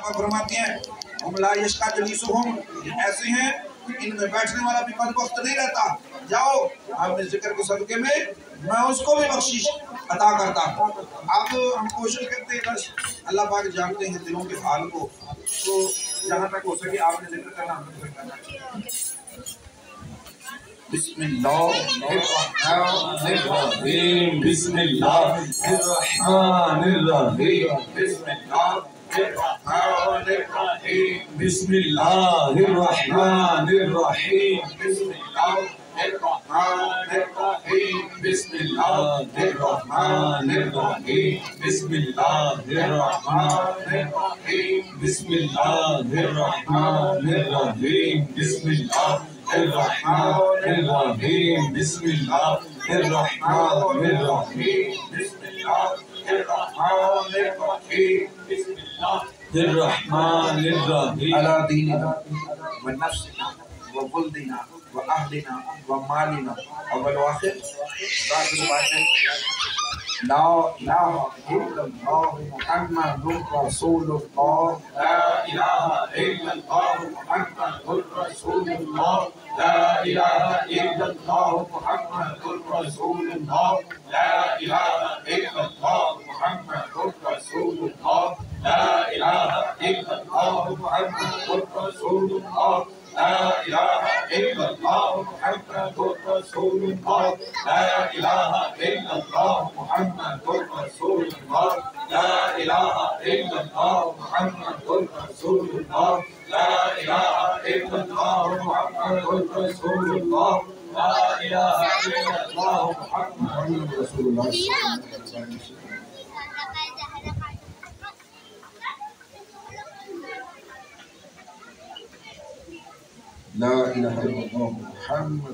फरमाते हैं हम ला यशका जलीसुहुम, ऐसे हैं इनमें बैठने वाला भी बदबख्त नहीं रहता। जाओ आपने जिक्र के सदके में मैं उसको भी बख्शिश अता करता हूँ। अब हम कोशिश करते हैं, बस अल्लाह पाक जानते हैं दिलों के हाल को, तो जहाँ तक हो सके आपने जिक्र करना हमें करना चाहिए। बिस्मिल्लाहिर्रहमानिर्रहीम, बिस्मिल्लाहिर्रहमानिर्रहीम, बिस्मिल्लाहिर्रहमानिर्रहीम, बिस्मिल्लाहिर्रहमानिर्रहीम, बिस्मिल्लाहिर्रहमानिर्रहीम, बिस्मिल्लाहिर्रहमानिर्रहीम, बिस्मिल्लाहिर्रहमानिर्रहीम, बिस्मिल्लाहिर्रहमानिर्रहीम, बिस्मिल्लाहिर्रहमानिर्रहीम, बिस्मिल्लाहिर्रहमानिर्रहीम, बिस्मिल्लाहिर्रहमानिर्रहीम, बिस्मिल्लाहिर्रहमानिर्रहीम। अला दीनिना व नफ्सिना व वुल्दिना व अहलिना व मालिना अव्वल व आखिर ला इलाहा इल्लल्लाह मुहम्मदुर रसूलुल्लाह, ला इलाहा इल्लल्लाह मुहम्मदुर रसूलुल्लाह, ला इलाहा इल्लल्लाह मुहम्मदुर रसूलुल्लाह, ला इलाहा इल्लल्लाह मुहम्मदुर रसूलुल्लाह, ला इलाहा इल्लल्लाह मुहम्मदुर रसूलुल्लाह, ला इलाहा इल्लल्लाह मुहम्मदुर रसूलुल्लाह, ला इलाहा इल्लल्लाह मुहम्मदुर रसूलुल्लाह, ला इलाहा इल्लल्लाह मुहम्मदुर रसूलुल्लाह, ला इलाहा इल्लल्लाह मुहम्मदुर रसूलुल्लाह, ला इलाहा इल्लल्लाह मुहम्मदुर रसूलुल्लाह। ला इलाहा इल्लल्लाह मुहम्मद